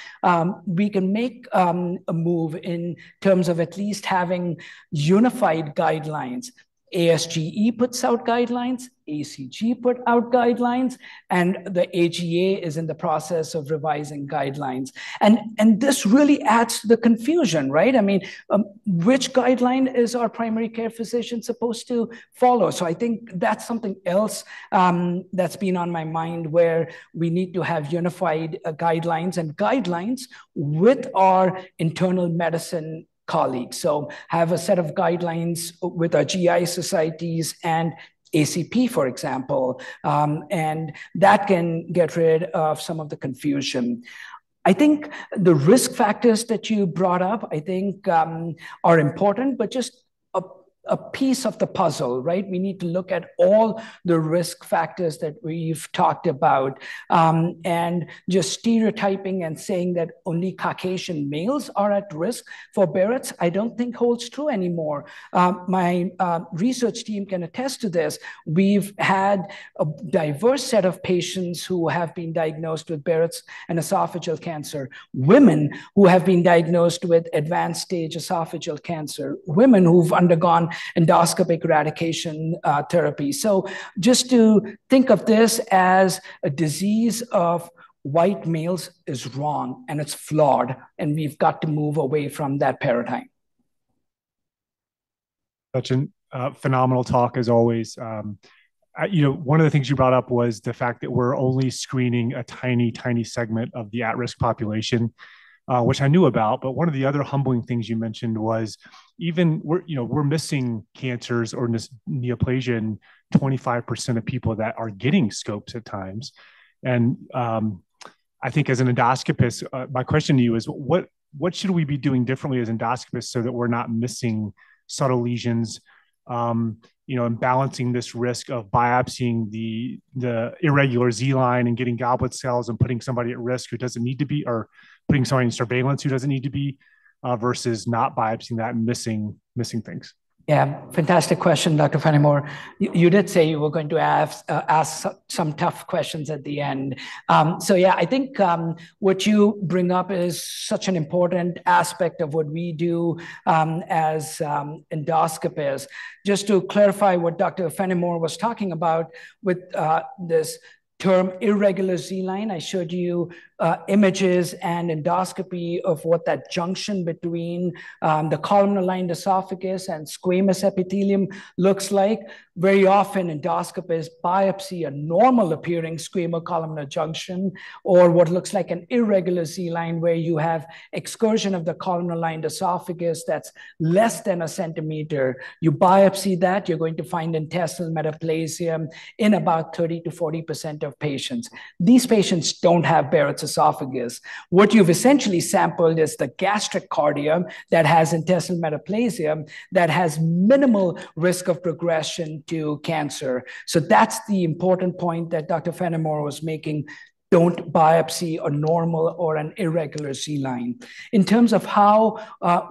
we can make a move in terms of at least having unified guidelines. ASGE puts out guidelines, ACG put out guidelines, and the AGA is in the process of revising guidelines. And this really adds to the confusion, right? I mean, which guideline is our primary care physician supposed to follow? So I think that's something else that's been on my mind, where we need to have unified guidelines and guidelines with our internal medicine colleagues. So have a set of guidelines with our GI societies and ACP, for example, and that can get rid of some of the confusion. I think the risk factors that you brought up, I think are important, but just a piece of the puzzle, right? We need to look at all the risk factors that we've talked about, and just stereotyping and saying that only Caucasian males are at risk for Barrett's, I don't think holds true anymore. My research team can attest to this. We've had a diverse set of patients who have been diagnosed with Barrett's and esophageal cancer, women who have been diagnosed with advanced stage esophageal cancer, women who've undergone endoscopic eradication therapy. So just to think of this as a disease of white males is wrong, and it's flawed, and we've got to move away from that paradigm. Such a phenomenal talk, as always. One of the things you brought up was the fact that we're only screening a tiny, tiny segment of the at-risk population, which I knew about. But one of the other humbling things you mentioned was even we're missing cancers or neoplasia in 25% of people that are getting scopes at times. And I think as an endoscopist, my question to you is what should we be doing differently as endoscopists so that we're not missing subtle lesions, and balancing this risk of biopsying the irregular Z line and getting goblet cells and putting somebody at risk who doesn't need to be, or putting somebody in surveillance who doesn't need to be, versus not biopsying that and missing things? Yeah, fantastic question, Dr. Fenimore. You did say you were going to ask some tough questions at the end. So yeah, I think what you bring up is such an important aspect of what we do as endoscopists. Just to clarify what Dr. Fenimore was talking about with this term irregular Z line, I showed you images and endoscopy of what that junction between the columnar lined esophagus and squamous epithelium looks like. Very often endoscopists biopsy a normal appearing squamocolumnar junction, or what looks like an irregular Z line where you have excursion of the columnar lined esophagus that's less than a centimeter. You biopsy that, you're going to find intestinal metaplasia in about 30 to 40% of patients. These patients don't have Barrett's esophagus. What you've essentially sampled is the gastric cardia that has intestinal metaplasia that has minimal risk of progression to cancer. So that's the important point that Dr. Fenimore was making. Don't biopsy a normal or an irregular Z line. In terms of how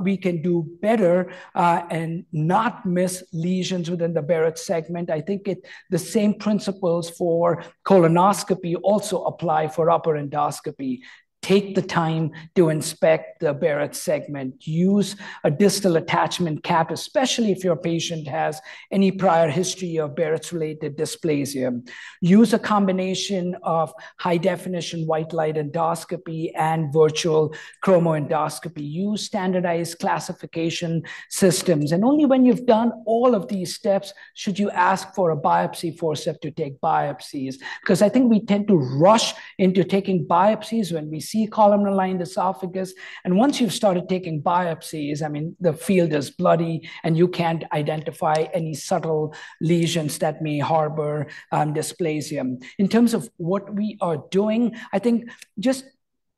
we can do better and not miss lesions within the Barrett segment, I think the same principles for colonoscopy also apply for upper endoscopy. Take the time to inspect the Barrett segment. Use a distal attachment cap, especially if your patient has any prior history of Barrett's-related dysplasia. Use a combination of high-definition white light endoscopy and virtual chromoendoscopy. Use standardized classification systems. And only when you've done all of these steps should you ask for a biopsy forceps to take biopsies. Because I think we tend to rush into taking biopsies when we see columnar-lined esophagus. And once you've started taking biopsies, I mean, the field is bloody and you can't identify any subtle lesions that may harbor dysplasia. In terms of what we are doing, I think just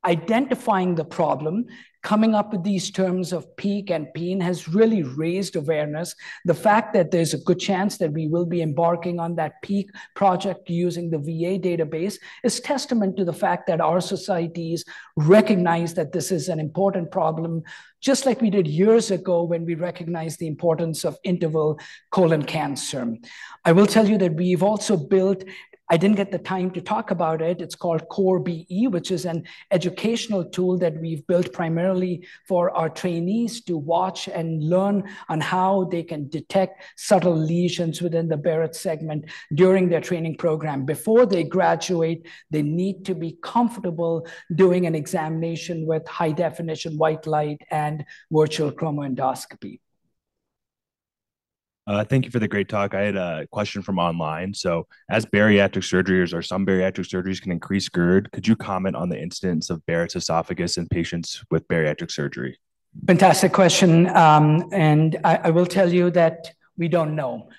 identifying the problem, coming up with these terms of peak and peen has really raised awareness. The fact that there's a good chance that we will be embarking on that peak project using the VA database is testament to the fact that our societies recognize that this is an important problem, just like we did years ago when we recognized the importance of interval colon cancer. I will tell you that we've also built, I didn't get the time to talk about it. It's called Core BE, which is an educational tool that we've built primarily for our trainees to watch and learn on how they can detect subtle lesions within the Barrett segment during their training program. Before they graduate, they need to be comfortable doing an examination with high definition white light and virtual chromoendoscopy. Thank you for the great talk. I had a question from online. So as bariatric surgeries or some bariatric surgeries can increase GERD, could you comment on the incidence of Barrett's esophagus in patients with bariatric surgery? Fantastic question. And I will tell you that we don't know.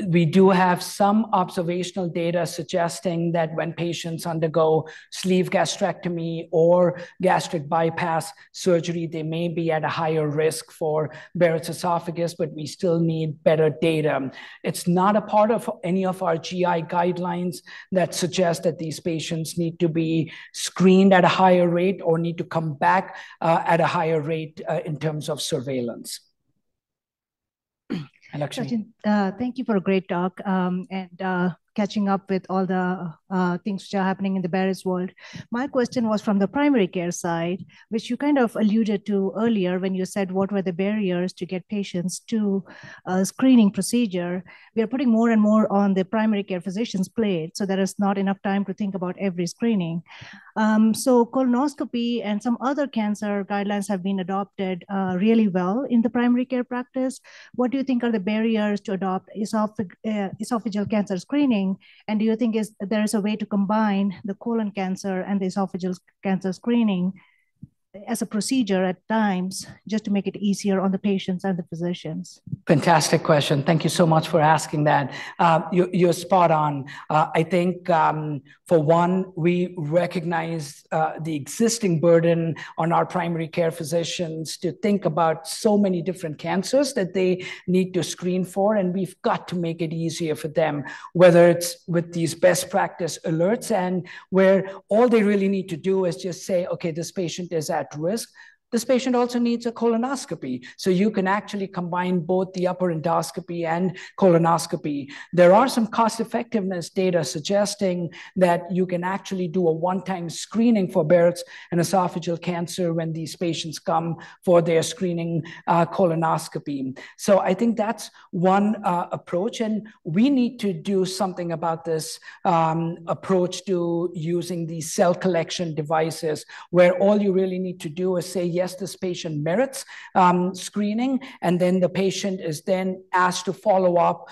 We do have some observational data suggesting that when patients undergo sleeve gastrectomy or gastric bypass surgery, they may be at a higher risk for Barrett's esophagus, but we still need better data. It's not a part of any of our GI guidelines that suggest that these patients need to be screened at a higher rate or need to come back at a higher rate in terms of surveillance. Sachin, thank you for a great talk and catching up with all the things which are happening in the Barrett's world. My question was from the primary care side, which you kind of alluded to earlier when you said what were the barriers to get patients to a screening procedure. We are putting more and more on the primary care physician's plate, so there is not enough time to think about every screening. So colonoscopy and some other cancer guidelines have been adopted really well in the primary care practice. What do you think are the barriers to adopt esophageal cancer screening? And do you think there is a way to combine the colon cancer and the esophageal cancer screening as a procedure at times just to make it easier on the patients and the physicians? Fantastic question. Thank you so much for asking that. You're spot on. I think for one, we recognize the existing burden on our primary care physicians to think about so many different cancers that they need to screen for, and we've got to make it easier for them, whether it's with these best practice alerts and where all they really need to do is just say, okay, this patient is at risk. This patient also needs a colonoscopy. So you can actually combine both the upper endoscopy and colonoscopy. There are some cost effectiveness data suggesting that you can actually do a one-time screening for Barrett's and esophageal cancer when these patients come for their screening colonoscopy. So I think that's one approach, and we need to do something about this approach to using these cell collection devices, where all you really need to do is say, yes, this patient merits screening, and then the patient is then asked to follow up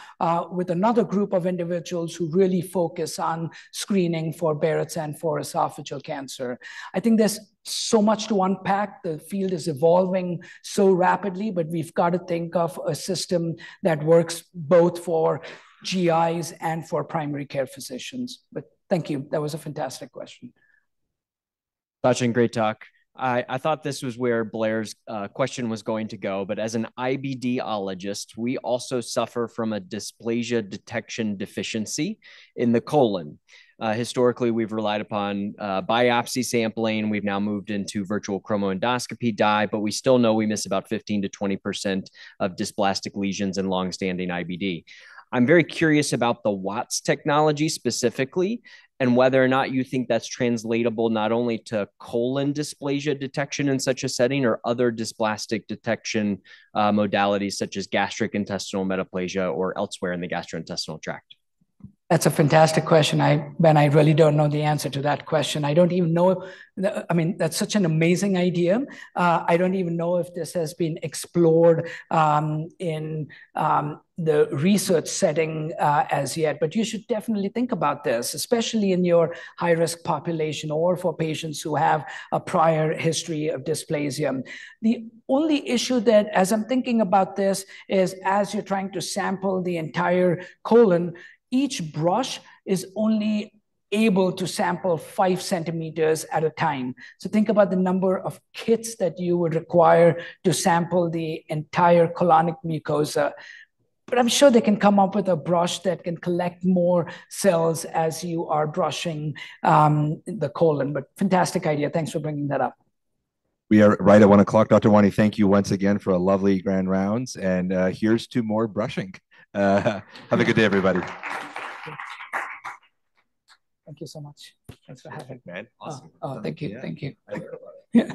with another group of individuals who really focus on screening for Barrett's and for esophageal cancer. I think there's so much to unpack. The field is evolving so rapidly, but we've got to think of a system that works both for GIs and for primary care physicians. But thank you. That was a fantastic question. Sachin, great talk. I thought this was where Blair's question was going to go, but as an IBD-ologist, we also suffer from a dysplasia detection deficiency in the colon. Historically, we've relied upon biopsy sampling. We've now moved into virtual chromoendoscopy dye, but we still know we miss about 15 to 20% of dysplastic lesions in longstanding IBD. I'm very curious about the Watts technology specifically, and whether or not you think that's translatable not only to colon dysplasia detection in such a setting or other dysplastic detection modalities such as gastric intestinal metaplasia or elsewhere in the gastrointestinal tract. That's a fantastic question. Ben, I really don't know the answer to that question. I don't even know. I mean, that's such an amazing idea. I don't even know if this has been explored in the research setting as yet, but you should definitely think about this, especially in your high-risk population or for patients who have a prior history of dysplasia. The only issue that, as I'm thinking about this, is as you're trying to sample the entire colon, each brush is only able to sample 5 centimeters at a time. So think about the number of kits that you would require to sample the entire colonic mucosa. But I'm sure they can come up with a brush that can collect more cells as you are brushing the colon. But fantastic idea. Thanks for bringing that up. We are right at 1 o'clock. Dr. Wani, thank you once again for a lovely grand rounds. And here's to more brushing. Have a good day, everybody. Thank you so much. Thanks for having me. Man, awesome. Oh, thank you. Yeah. Thank you. Yeah.